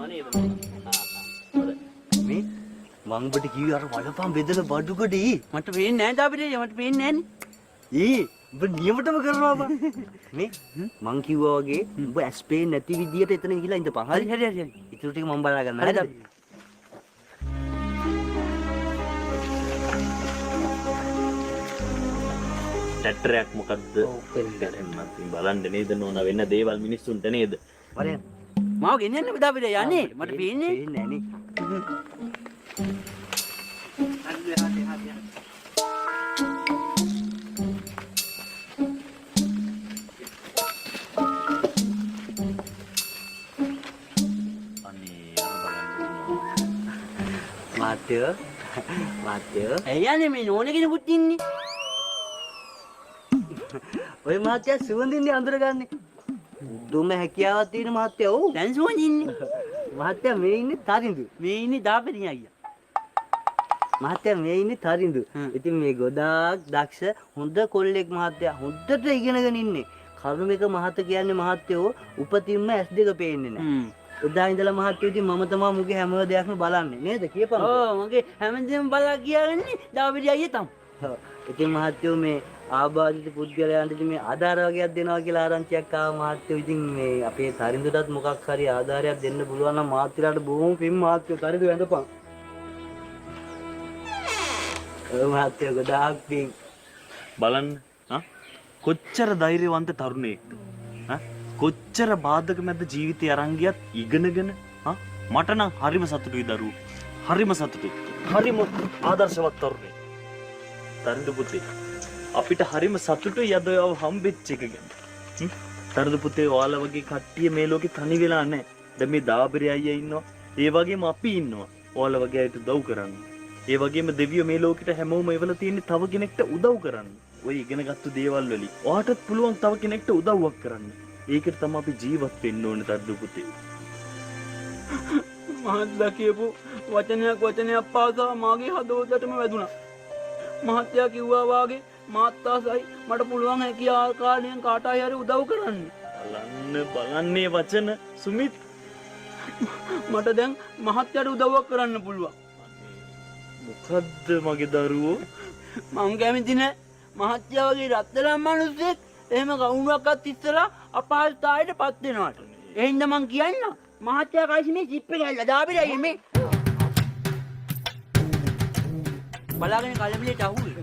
පේනව නේද? මේ මං ඔබට කිව්වේ අර වලපම් බෙදලා බඩුකඩේ මට පේන්නේ නැහැ දාපිරේ මට පේන්නේ නැහනේ. ඔබ නියමටම කරනවා බං. මේ මං කිව්වා වගේ ඔබ ඇස් පේන්නේ නැති විදියට එතන ගිහලා ඉඳපන්. හරි. ඊට ටික මම බලා ගන්නවා. හරිද? ටැටරයක් මොකද්ද? බලන්න නේද නෝනා වෙන දේවල් මිනිස්සුන්ට නේද? බලන්න. මාව ගෙනියන්න බදා අපිට යන්නේ. මට පේන්නේ නැහැ නේ. මාත්‍ය ඇයනේ මේ නෝනේ කෙනෙකුත් ඉන්නේ. ඔය මාත්‍ය සුවඳින්නේ අඳුරගන්නේ. දුම හැකියාවක් තියෙන මාත්‍ය ඔව්. දැන් සුවඳින්නේ. මාත්‍ය මේ ඉන්නේ තරිඳු. මේ ඉන්නේ දාපෙරිය අයියා. මාත්‍ය මේ ඉන්නේ තරිඳු. ඉතින් මේ ගොඩාක් දක්ෂ හොඳ කොල්ලෙක් මාත්‍ය. හොඳට ඉගෙනගෙන ඉන්නේ. කරුණේක මහත කියන්නේ මාත්‍යෝ උපතින්ම S2 පේන්නේ නැහැ. එදා ඉඳලා මහත්තයෝ ඉතින් මම තමයි මුගේ හැම දෙයක්ම බලන්නේ නේද කියපන්. ඔව් මගේ හැමදේම බලා කියන්නේ දාවිඩි අයියා තමයි. ඔව්. ඉතින් මහත්තයෝ මේ ආබාධිත පුද්ගලයන්ට ඉතින් මේ ආධාර වගේක් දෙනවා කියලා ආරංචියක් ආවා මහත්තයෝ. ඉතින් මේ අපේ තරිඳුටත් මොකක් හරි ආධාරයක් දෙන්න පුළුවන් නම් මහත්තයලාට බොහොම පින් මහත්තයෝ තරිඳු වැඳපන්. ඔව් මහත්තයෝ ගොඩාක් පින්. බලන්න කොච්චර ධෛර්යවන්ත තරුණයෙක්ද. කොච්චර බාධක මැද ජීවිතය අරන් ගියත් ඉගෙනගෙන මට නම් හරිම සතුටුයි දරුවෝ. හරිම සතුටුයි. හරිම ආදර්ශවත් තරුණයෙක්. තරිඳු පුතේ අපිට හරිම සතුටුයි අද ඔයව හම්බෙච්ච එක ගැන. තරිඳු පුතේ ඔයාලා වගේ කට්ටිය මේ ලෝකේ තනි වෙලා නැහැ. දැන් මේ දාබරේ අයියා ඉන්නවා. ඒ වගේම අපි ඉන්නවා. ඔයාලා වගේ අයට උදව් කරන්න. ඒ වගේම දෙවියෝ මේ ලෝකෙට හැමෝම එවලා තියෙන්නේ තව කෙනෙක්ට උදව් කරන්න. ඔය ඉගෙනගත්තු දේවල් වලින් ඔයාටත් පුළුවන් තව කෙනෙක්ට උදව්වක් කරන්න. ඒකට තමයි අපි ජීවත් වෙන්න ඕනේ තරිඳු පුතේ. මහත්ලා කියපු වචනයක් පාසා මාගේ හදවතටම වැදුනා. මහත්තයා කිව්වා වාගේ මාත් ආසයි මට පුළුවන් හැකි ආකාරයෙන් කාටයි හරි උදව් කරන්න. බලන්නේ වචන සුමිත් මට දැන් මහත්තයාට උදව්වක් කරන්න පුළුවන්. මොකද්ද මගේ දරුවෝ? මං කැමති නෑ මහත්තයා වගේ රත්තරන් මිනිස්සෙක් එහෙම කවුරුවක්වත් ඉස්සලා අපහසුතාවයට පත් වෙනවට. ඒ හින්දා මං කියන්න මහත්තයා කයිසි මේ ජිප් එක ඇල්ල දාපිරයි මේ. බලාගෙන කලබලයට අහුවේ.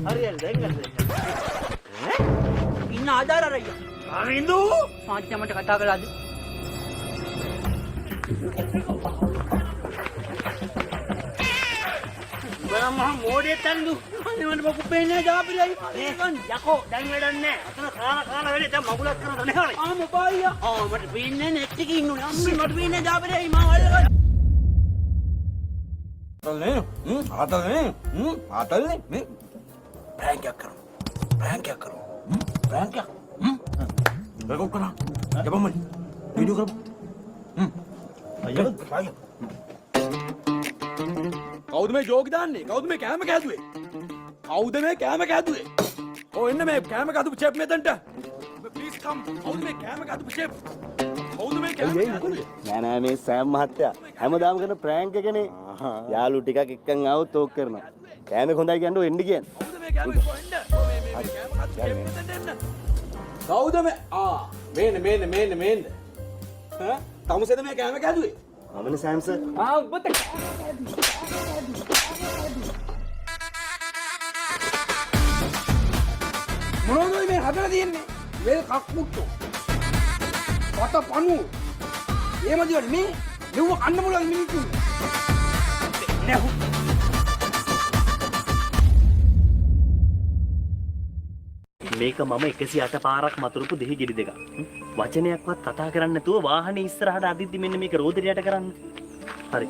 හරියට දැන් ගන්න. ඉන්න ආදාර අරయ్యා. තරිඳු මහත්තයා මට කතා කළාද? බලන්න මහා මෝඩේ තන්දු. අනේ මට මොකක් පේන්නේ දාපිරයි. මේකන් යකෝ දැන් වැඩක් නැහැ. අතන කාලා වෙලේ දැන් මගුලක් කරන තැන ආ මොබයියා. මට පේන්නේ නෙට් එකේ ඉන්නුනේ. අම්මේ මට පේන්නේ දාපිරයි මම අල්ලගන්න. ආතල්නේ මේ ප්‍රෑන්ක් එකක් කරමු. ප්‍රෑන්ක් එකක්. රෙකෝඩ් කරා. ජපමයි. වීඩියෝ කරමු. අයියෝ. කවුද මේ ජෝක් දාන්නේ? කවුද මේ කැම කැදුවේ? ඔය එන්න මේ කැම කැදුපු චෙප් මෙතනට. ප්ලීස් කම්. කවුද මේ කැම කැදුපු චෙප්? නෑ මේ සෑම් මහත්තයා හැමදාම කරන ප්‍රෑන්ක් එකනේ. යාළු ටිකක් එක්කන් ආවොත් ඕක කරනවා. කෑමක හොඳයි කියන්නේ එන්න කියන්නේ. කවුද මේ මේන්න. තමුසෙද මේ කැම කැදුවේ? මමනේ සෑම් සර්. ඔබට මොනවද මේ හදලා තියෙන්නේ? මේ කක්මුට්ටු. වට පණු. එහෙමද මේ මෙව කන්න මොනවද මිනිස්සු? මේක මම 108 පාරක් මතුරුපු දෙහි ගෙඩි දෙකක්. වචනයක්වත් කතා කරන්නේ නැතුව වාහනේ ඉස්සරහට අදිද්දි මෙන්න මේක රෝදරියට කරන්න. හරි.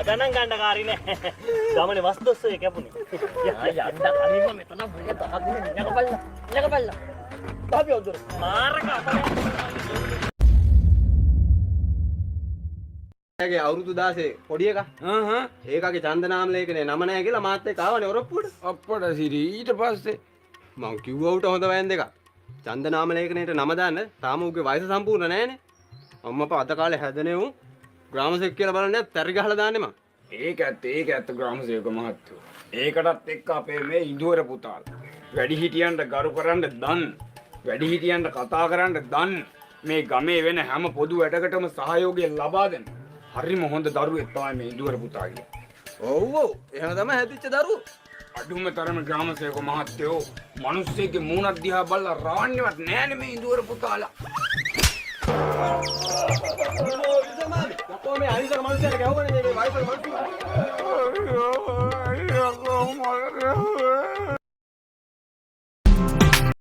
ගණන් ගන්න කාරි නෑ. ගමනේ වස්දොස්සේ කැපුණේ. යන්න කලින්ම මෙතන මුල තහගෙන යකපල්ලා. තාපි උදේ. මාරක අපලේ ඇගේ අවුරුදු 16 පොඩි එකා. ඒකගේ ඡන්ද නාම ලේඛනේ නම නැහැ කියලා මාත් එක්ක ආවනේ ඔරොප්පුවට. අප්පට සිරි ඊට පස්සේ මං කිව්වා උට හොඳ වෑන් දෙකක්. ඡන්ද නාම ලේඛනේට නම දාන්න තාම උගේ වයස සම්පූර්ණ නැහැනේ. අම්මපා අද කාලේ හැදෙනේ උන් ග්‍රාමසෙක් කියලා බලන්නේ තරි ගහලා දාන්නේ මං. ඒක ඇත්ත ග්‍රාමසේවක මහත්තයෝ. ඒකටත් එක්ක අපේ මේ ඉඳුවර පුතාලා වැඩිහිටියන්ට ගරු කරන්න දන්, වැඩිහිටියන්ට කතා කරන්න දන්, මේ ගමේ වෙන හැම පොදු වැඩකටම සහයෝගය ලබා දෙන්න. හරිම හොඳ දරුවෙක් තමයි මේ ඉඳුවර පුතා කියන්නේ. ඔව් ඔව් එහෙම තමයි හැදිච්ච දරුවෝ. අඩුම තරමේ ග්‍රාමසේවක මහත්තයෝ මිනිස්සෙක්ගේ මූණක් දිහා බලලා රවන්නේවත් නෑනේ මේ ඉඳුවර පුතාලා. අපෝ මේ අනිසර මිනිස්සුන්ට ගැහුවනේ මේ වයසක මිනිස්සු.